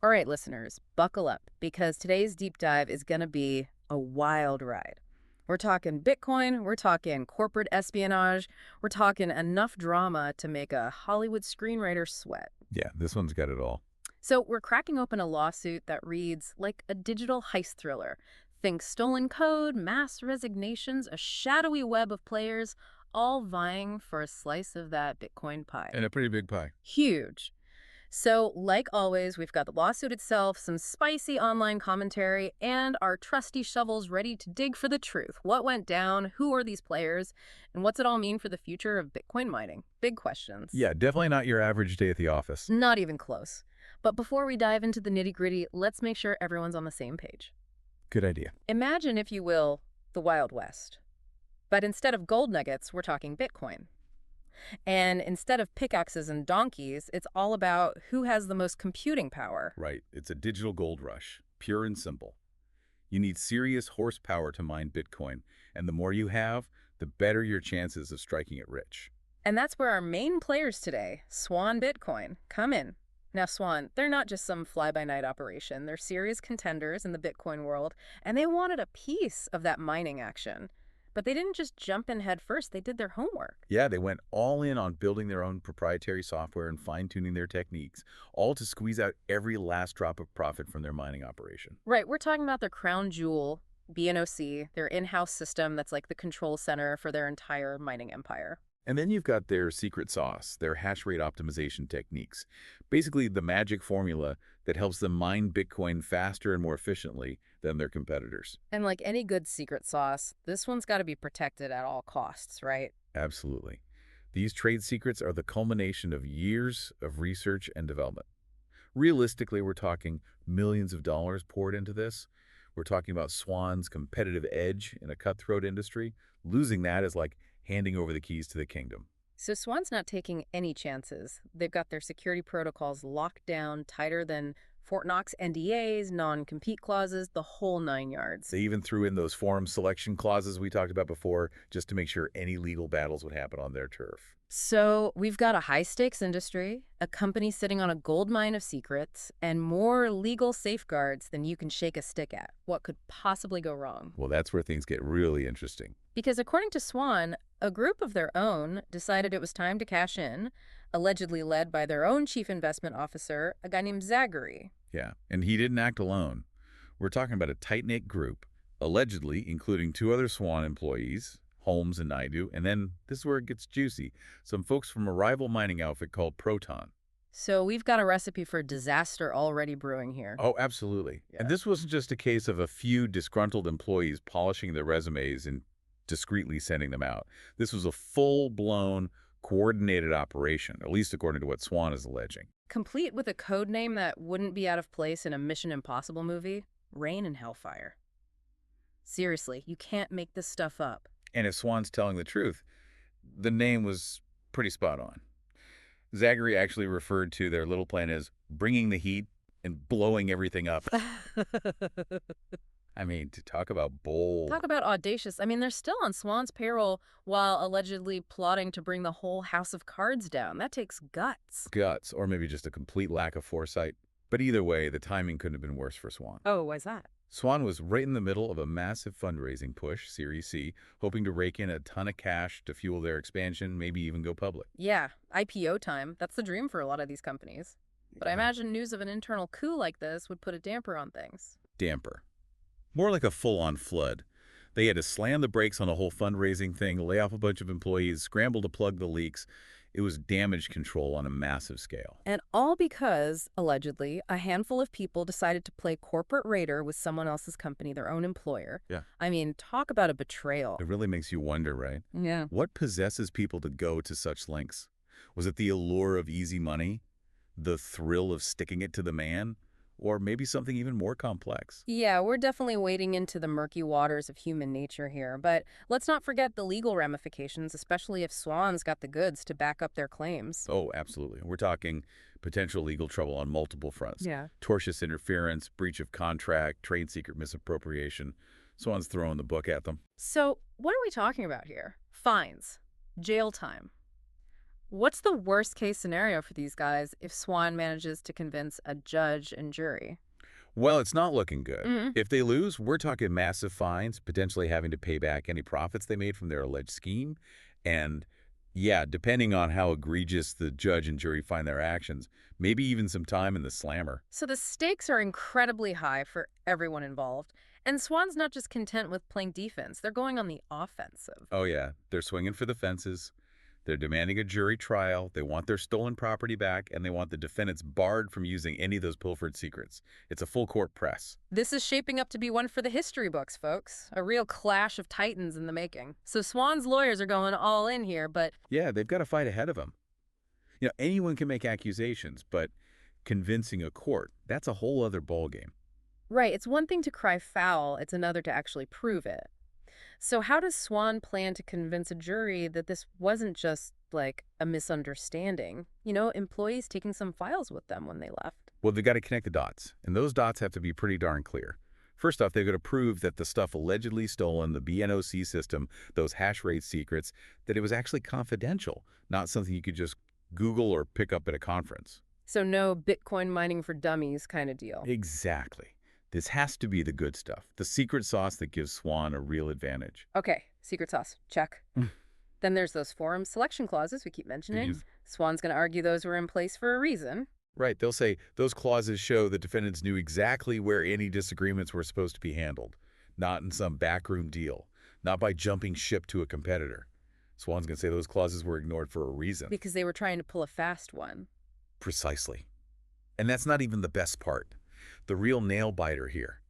All right, listeners, buckle up because today's deep dive is going to be a wild ride. We're talking Bitcoin, we're talking corporate espionage, we're talking enough drama to make a Hollywood screenwriter sweat. Yeah, this one's got it all. So we're cracking open a lawsuit that reads like a digital heist thriller. Think stolen code, mass resignations, a shadowy web of players, all vying for a slice of that Bitcoin pie. And a pretty big pie. Huge. So, like always, we've got the lawsuit itself, some spicy online commentary, and our trusty shovels ready to dig for the truth. What went down? Who are these players? And what's it all mean for the future of Bitcoin mining? Big questions. Yeah, definitely not your average day at the office. Not even close. But before we dive into the nitty-gritty, let's make sure everyone's on the same page. Good idea. Imagine, if you will, the Wild West. But instead of gold nuggets, we're talking Bitcoin. And instead of pickaxes and donkeys, it's all about who has the most computing power. Right. It's a digital gold rush, pure and simple. You need serious horsepower to mine Bitcoin, and the more you have, the better your chances of striking it rich. And that's where our main players today, Swan Bitcoin, come in. Now, Swan, they're not just some fly-by-night operation. They're serious contenders in the Bitcoin world, and they wanted a piece of that mining action. But they didn't just jump in head first. They did their homework. Yeah, they went all in on building their own proprietary software and fine-tuning their techniques, all to squeeze out every last drop of profit from their mining operation. Right, we're talking about their crown jewel, BNOC, their in-house system that's like the control center for their entire mining empire. And then you've got their secret sauce, their hash rate optimization techniques. Basically, the magic formula that helps them mine Bitcoin faster and more efficiently than their competitors. And like any good secret sauce, this one's got to be protected at all costs, right? Absolutely. These trade secrets are the culmination of years of research and development. Realistically, we're talking millions of dollars poured into this. We're talking about Swan's competitive edge in a cutthroat industry. Losing that is like handing over the keys to the kingdom. So Swan's not taking any chances. They've got their security protocols locked down, tighter than Fort Knox NDAs, non-compete clauses, the whole 9 yards. They even threw in those forum selection clauses we talked about before just to make sure any legal battles would happen on their turf. So we've got a high-stakes industry, a company sitting on a gold mine of secrets, and more legal safeguards than you can shake a stick at. What could possibly go wrong? Well, that's where things get really interesting. Because according to Swan, a group of their own decided it was time to cash in, allegedly led by their own chief investment officer, a guy named Zachary. Yeah, and he didn't act alone. We're talking about a tight-knit group, allegedly including two other Swan employees, Holmes and Naidu, and then this is where it gets juicy, some folks from a rival mining outfit called Proton. So we've got a recipe for disaster already brewing here. Oh, absolutely. Yeah. And this wasn't just a case of a few disgruntled employees polishing their resumes and discreetly sending them out. This was a full-blown, coordinated operation, at least according to what Swan is alleging. Complete with a code name that wouldn't be out of place in a Mission Impossible movie, Rain and Hellfire. Seriously, you can't make this stuff up. And if Swan's telling the truth, the name was pretty spot on. Zachary actually referred to their little plan as bringing the heat and blowing everything up. I mean, to talk about bold. Talk about audacious. I mean, they're still on Swan's payroll while allegedly plotting to bring the whole house of cards down. That takes guts. Guts, or maybe just a complete lack of foresight. But either way, the timing couldn't have been worse for Swan. Oh, why's that? Swan was right in the middle of a massive fundraising push, Series C, hoping to rake in a ton of cash to fuel their expansion, maybe even go public. Yeah, IPO time. That's the dream for a lot of these companies. But I imagine news of an internal coup like this would put a damper on things. Damper. More like a full-on flood. They had to slam the brakes on the whole fundraising thing, lay off a bunch of employees, scramble to plug the leaks. It was damage control on a massive scale. And all because, allegedly, a handful of people decided to play corporate raider with someone else's company, their own employer. Yeah. I mean, talk about a betrayal. It really makes you wonder, right? Yeah. What possesses people to go to such lengths? Was it the allure of easy money? The thrill of sticking it to the man? Or maybe something even more complex? Yeah, we're definitely wading into the murky waters of human nature here. But let's not forget the legal ramifications, especially if Swan's got the goods to back up their claims. Oh, absolutely. We're talking potential legal trouble on multiple fronts. Yeah. Tortious interference, breach of contract, trade secret misappropriation. Swan's throwing the book at them. So what are we talking about here? Fines. Jail time. What's the worst case scenario for these guys if Swan manages to convince a judge and jury? Well, it's not looking good. Mm. If they lose, we're talking massive fines, potentially having to pay back any profits they made from their alleged scheme. And yeah, depending on how egregious the judge and jury find their actions, maybe even some time in the slammer. So the stakes are incredibly high for everyone involved. And Swan's not just content with playing defense, they're going on the offensive. Oh yeah, they're swinging for the fences. They're demanding a jury trial. They want their stolen property back, and they want the defendants barred from using any of those pilfered secrets. It's a full court press. This is shaping up to be one for the history books, folks. A real clash of titans in the making. So Swan's lawyers are going all in here, but Yeah, they've got a fight ahead of them. Anyone can make accusations, but convincing a court, that's a whole other ballgame. right, it's one thing to cry foul, it's another to actually prove it. So how does Swan plan to convince a jury that this wasn't just like a misunderstanding? Employees taking some files with them when they left. Well, they've got to connect the dots, and those dots have to be pretty darn clear. First off, they've got to prove that the stuff allegedly stolen, the BNOC system, those hash rate secrets, that it was actually confidential, not something you could just Google or pick up at a conference. So no Bitcoin mining for dummies kind of deal. Exactly. This has to be the good stuff, the secret sauce that gives Swan a real advantage. Okay, secret sauce, check. Then there's those forum selection clauses we keep mentioning. These- Swan's going to argue those were in place for a reason. Right, they'll say those clauses show the defendants knew exactly where any disagreements were supposed to be handled, not in some backroom deal, not by jumping ship to a competitor. Swan's going to say those clauses were ignored for a reason. Because they were trying to pull a fast one. Precisely. And that's not even the best part. The real nail-biter here.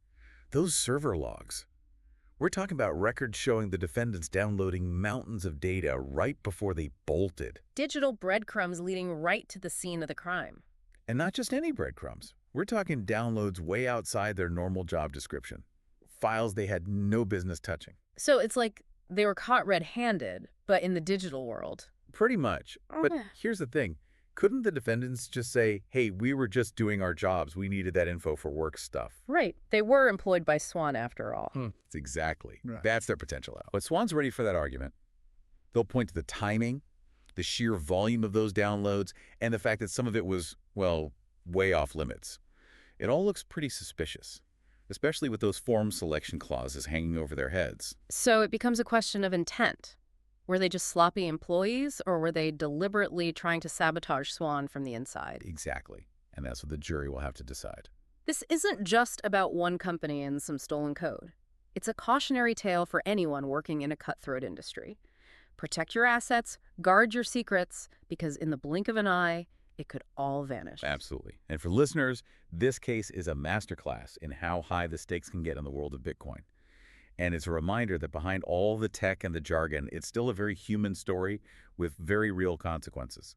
Those server logs. We're talking about records showing the defendants downloading mountains of data right before they bolted. Digital breadcrumbs leading right to the scene of the crime. And not just any breadcrumbs. We're talking downloads way outside their normal job description. Files they had no business touching. So it's like they were caught red-handed, but in the digital world. Pretty much. But Okay. here's the thing. Couldn't the defendants just say, hey, we were just doing our jobs. We needed that info for work stuff? Right. They were employed by Swan after all. It's exactly. Right. That's their potential out. But Swan's ready for that argument. They'll point to the timing, the sheer volume of those downloads, and the fact that some of it was, well, way off limits. It all looks pretty suspicious, especially with those form selection clauses hanging over their heads. So it becomes a question of intent. Were they just sloppy employees, or were they deliberately trying to sabotage Swan from the inside? Exactly. And that's what the jury will have to decide. This isn't just about one company and some stolen code. It's a cautionary tale for anyone working in a cutthroat industry. Protect your assets, guard your secrets, because in the blink of an eye, it could all vanish. Absolutely. And for listeners, this case is a masterclass in how high the stakes can get in the world of Bitcoin. And it's a reminder that behind all the tech and the jargon, it's still a very human story with very real consequences.